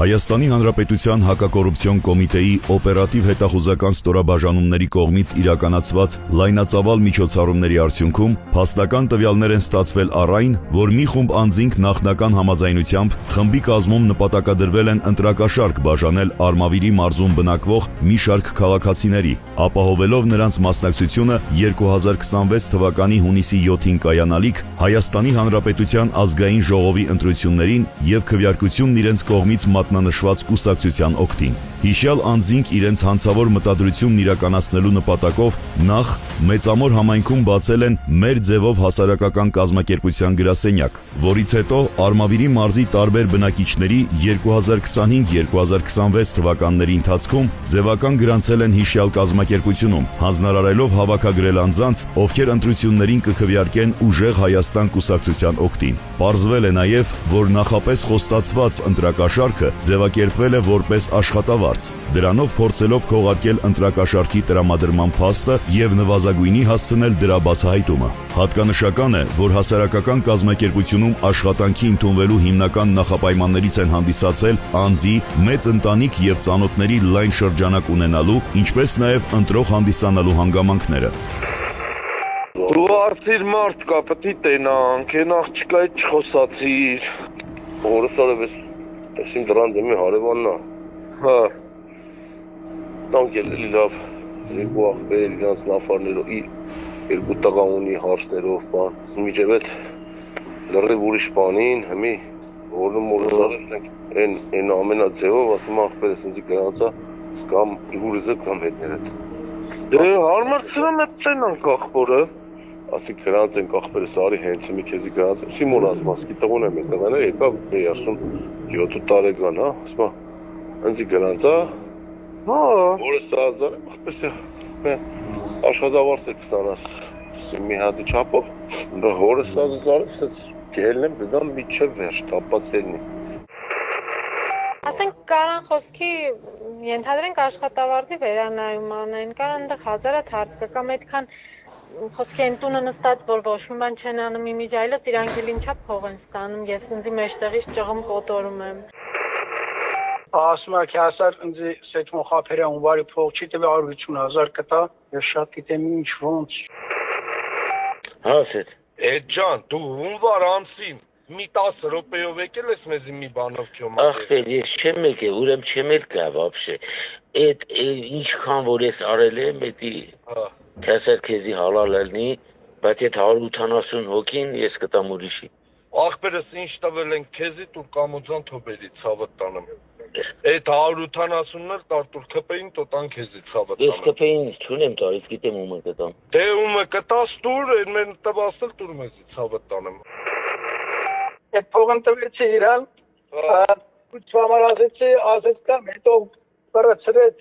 Հայաստանի Հանրապետության հակակոռուպցիոն կոմիտեի օպերատիվ հետախուզական ստորաբաժանումների կողմից իրականացված լայնածավալ միջոցառումների արդյունքում փաստական տվյալներ են ստացվել առ այն, որ մի խումբ անձինք նախնական համաձայնությամբ խմբի կազմում նպատակադրվել են ընտրակաշարք բաժանել Արմավիրի մարզում բնակվող մի շարք քաղաքացիների, ապահովելով նրանց մասնակցությունը 2026 թվականի հունիսի 7-ին կայանալիք Հայաստանի Հանրապետության ազգային ժողովի ընտրություններին եւ քվեարկությունն իրենց կողմից մատնանշված կուսակցության օգտին։ Հիշյալ անձինք իրենց հանցավոր մտադրությունն իրականացնելու նպատակով նախ Մեծամոր համայնքում բացել են «Մեր ձևով» հասարակական կազմակերպության գրասենյակ, որից հետո Արմավիրի մարզի տարբեր բնակիչների 2025-2026 թվականների ընթացքում ձևական գրանցել են հիշյալ կազմակերպությունում, հանձնարարելով հավաքագրել անձանց, ովքեր ընտրություններին կքվեարկեն Ուժեղ Հայաստան կուսակցության օգտին։ Պարզվել է նաև, որ նախապես խոստացված ընտրակաշարքը ձևակերպվել է որպես աշխատավարձ, դրանով փորձելով քողարկել ընտրակաշարքի տրամադրման փաստը եւ նվազագույնի հասցնել դրա բացահայտումը։ Հատկանշական է, որ հասարակական կազմակերպությունում աշխատանքի ընդունվելու հիմնական նախապայմաններից են հանդիսացել անձի, մեծ ընտանիք եւ ծանոթների լայն շրջանակ ունենալու, ինչպես նաեւ ընտրող հանդիսանալու հանգամանքները։ Դու արծիր մարդ կա, պետք է տենանք, են աղջկայից չխոսացիր։ Օրս արևես, տեսիմ դրան դեմի հարևաննա։ Հա, տանք ելելի լավ, երկու աղբեր, իրանց նավարներով, երկու տղա ունի հարցներով, բան, միջև էտ լրիվ ուրիշ բանին, հմի, որնում են ամենաձևով, ասում աղբերը սնձի գրանցա, կամ իգուրիզը կամ հետներ էտ։ Դե հարմարցրեմ էտ տենանք աղբորը, ասի գրանց են աղբերը սարի հենց մի քեզի գրանց, Սիմոն ասմասկի տղոն եմ էտ տղանը, եկավ, ասում 7 տարեկան, հա, ասմա, ընձի գրանցա, որը սազար եմ, աղբես է, աշխատավարձ է կստանաս, մի հատի չապով, որը սազար է, գելն եմ գգամ միջև վերջ, տապած ելնի։ Ասենք կարան խոսքի ենթադրենք աշխատավարձի վերանայում անեն, կարան դեղ հազարատ հարց կա, կամ այդքան խոսքի են տունը նստած, որ ոչ մի բան չեն անում իմիջայլոց, իրանք էլ ինչա փող են ստանում, ես ինձի մեջտեղից ճղում կոտորում եմ։ Ասում եք հասար ինձի սետ մոխապերը ունվարի փող չի տվի 150,000 կտա, ես շատ գիտեմ ինչ ոնց։ Հա սետ։ Էդ ջան, դու ունվար ամսին մի 10 րոպեով եկել ես մեզի մի բանով քյո մատեր։ Ախպեր, ես չեմ եկել, ուրեմ չեմ էլ գա вообще։ Այդ ինչքան որ ես արել եմ, էդի քասեր քեզի հալալ ելնի, բայց այդ 180 հոգին ես կտամ ուրիշի։ Ախպերս ինչ տվել են քեզի դու կամոձան թոբերի ցավը տանեմ։ Այդ 180-ն էլ տարտուր քպեին տոտան քեզի ցավը տանեմ։ Ես քպեին չունեմ տալիս, գիտեմ ում կտամ։ Դե ում կտաս դուր, այն մեն տվասել դուր մեզի ցավը տանեմ։ Այդ փողն տվեցի իրան, ցամար ասեց կամ հետո բրացրեց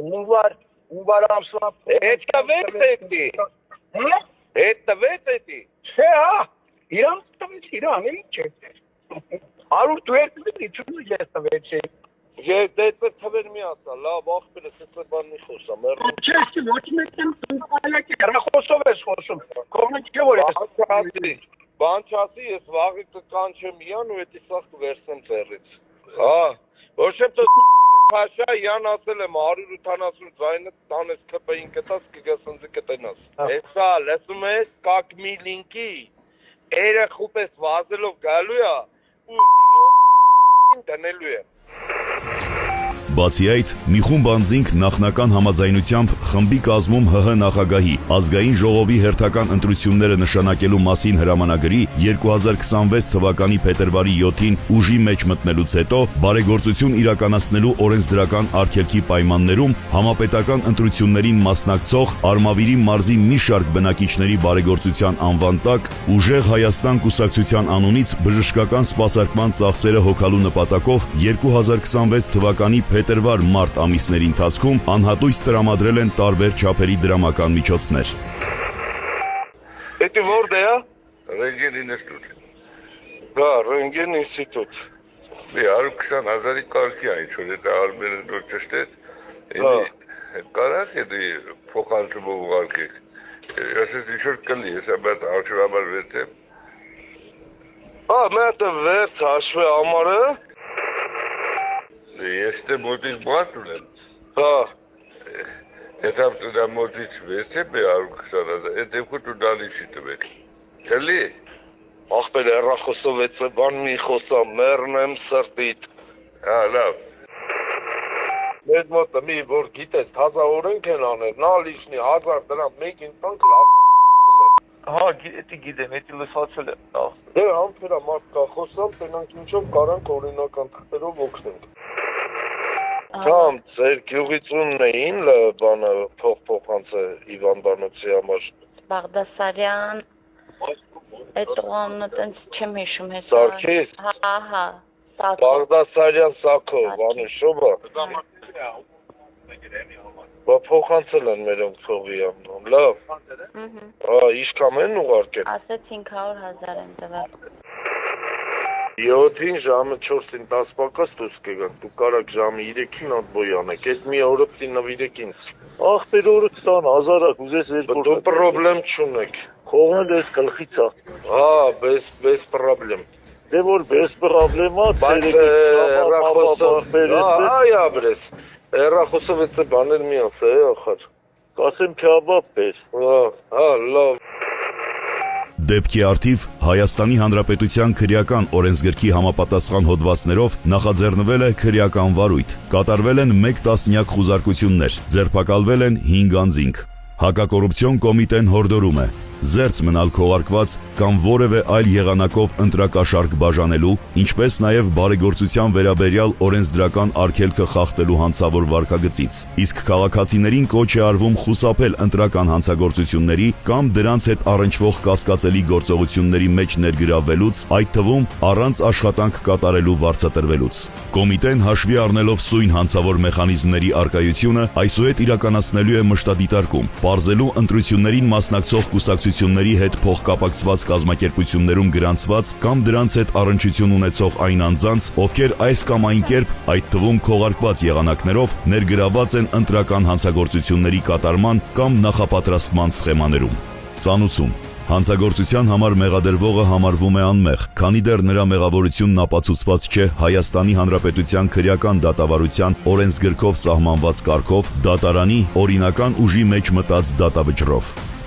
ունվար ամսվա։ Այդ տվեց էդի։ Այդ տվեց էդի։ Չէ, հա, իրան տվեց իրան, ինչ է։ 100 դուերտի չունի ես տվեցի։ Ես դեպի թվեր մի ասա, լավ աղբերս էս բան մի խոսամ։ Չէ, ոչ մեկն այլակի հեռախոսով ես խոսում։ Կողմը չէ որ ես։ Բան չասի, ես վաղի կկանչեմ յան ու էդի սաղ կվերսեմ ձեռից։ Հա, ոչ եմ տո Փաշա յան ասել եմ 180 ձայնը տանես քպեին կտաս կգաս ընձի կտենաս։ Հեսա, լսում ես, կակ մի լինկի, երեխու պես վազելով գալու է ու տնելու է։ Բացի այդ, մի խումբ անձինք նախնական համաձայնությամբ խմբի կազմում ՀՀ նախագահի ազգային ժողովի հերթական ընտրությունները նշանակելու մասին հրամանագրի 2026 թվականի փետրվարի 7-ին ուժի մեջ մտնելուց հետո բարեգործություն իրականացնելու օրենսդրական արգելքի պայմաններում համապետական ընտրություններին մասնակցող Արմավիրի մարզի մի շարք բնակիչների բարեգործության անվան տակ Ուժեղ Հայաստան կուսակցության անունից բժշկական սպասարկման ծախսերը հոգալու նպատակով 2026 թվականի փետրվար-մարտ ամիսների ընթացքում անհատույց տրամադրել են տարբեր չափերի դրամական միջոցներ։ Էդի որտե է։ Ռենտգեն ինստիտուտ։ Դա ռենտգեն ինստիտուտ։ Դե 120,000-ի կարգի այն որ դա արմենը դու ճշտես։ Ինձ կարաս էդի փոխանցումը ուղարկի։ Ես ինչ որ կլի, ես բայց արժանաբար վեցեմ։ Մետը վեց հաշվի ամարը։ Este motiv matulem. Հա, Etap da motiv vese be aruksanada. Etep tu dalishi tebek. Teli. ախպեր հեռախոսով էցը բան մի խոսամ, մեռնեմ սրտիտ։ Ha, lav. Մեր մոտը մի որ գիտես թազա օրենք են անել, նա լիշնի 1000 դրամ մեկին տանք լավներ։ Հա, գիտեմ, էդի լսացել եմ։ Դե համբերա մարդ կա խոսամ, տենանք ինչով կարանք օրինական թղթերով օգնենք։ Կամ ձեր գյուղից ունն էին բանը փոխանցը Իվան Բանոցի համար։ Բաղդասարյան, այդ տղամն տենց չեմ հիշում հեսա։ Սարգիս։ Հա, Բաղդասարյան Սաքո, Վանիշովը։ Բա փոխանցել են մերոնք փողի ամն։ Լավ։ Հա, իշքան են ուղարկել։ Ասեց 500,000 են տվել։ 7-ին ժամը 4-ին 10 պակաս դուրս կգան, դու կարաք ժամը 3-ին ատբոյ անեք, այդ մի օրը պտի նվիրեք ինձ։ Ախպեր օրը 20,000 ուզես Դու պրոբլեմ չունեք։ Խողնել ես գլխիցա։ Հա, без проблем։ Դե որ без պրոբլեմա, Բայց հեռախոսով, այա բրես, հեռախոսով էց բաներ մի ասա, ախար։ կասեմ քյաբաբ պես։ Հա, լավ։ Դեպքի արդիվ Հայաստանի Հանրապետության քրեական օրենսգրքի համապատասխան հոդվածներով նախաձեռնվել է քրեական վարույթ, կատարվել են 1 տասնյակ խուզարկություններ, ձերբակալվել են 5 անձինք։ Հակակոռուպցիոն կոմիտեն հորդորում է զերծ մնալ քողարկված կամ որևէ այլ եղանակով ընտրակաշարք բաժանելու, ինչպես նաև բարեգործության վերաբերյալ օրենսդրական արգելքը խախտելու հանցավոր վարքագծից։ Իսկ քաղաքացիներին կոչ է արվում խուսափել ընտրական հանցագործությունների կամ դրանց հետ առնչվող կասկածելի գործողությունների մեջ ներգրավվելուց, այդ թվում առանց աշխատանք կատարելու վարձատրվելուց։ Կոմիտեն հաշվի առնելով սույն հանցավոր մեխանիզմների առկայությունը, այսուհետ իրականացնելու է մշտադիտարկում, պարզելու ընտրություններին մասնակցող կուսակցությունների հետ փոխկապակցված կազմակերպություններում գրանցված կամ դրանց հետ առնչություն ունեցող այն անձանց, ովքեր այս կամ այն կերպ, այդ թվում քողարկված եղանակներով ներգրավված են ընտրական հանցագործությունների կատարման կամ նախապատրաստման սխեմաներում։ Ծանուցում հանցագործության համար մեղադրվողը համարվում է անմեղ, քանի դեռ նրա մեղավորությունն ապացուցված չէ Հայաստանի Հանրապետության քրեական դատավարության օրենսգրքով սահմանված կարգով դատարանի օրինական ուժի մեջ մտած դատավճռով։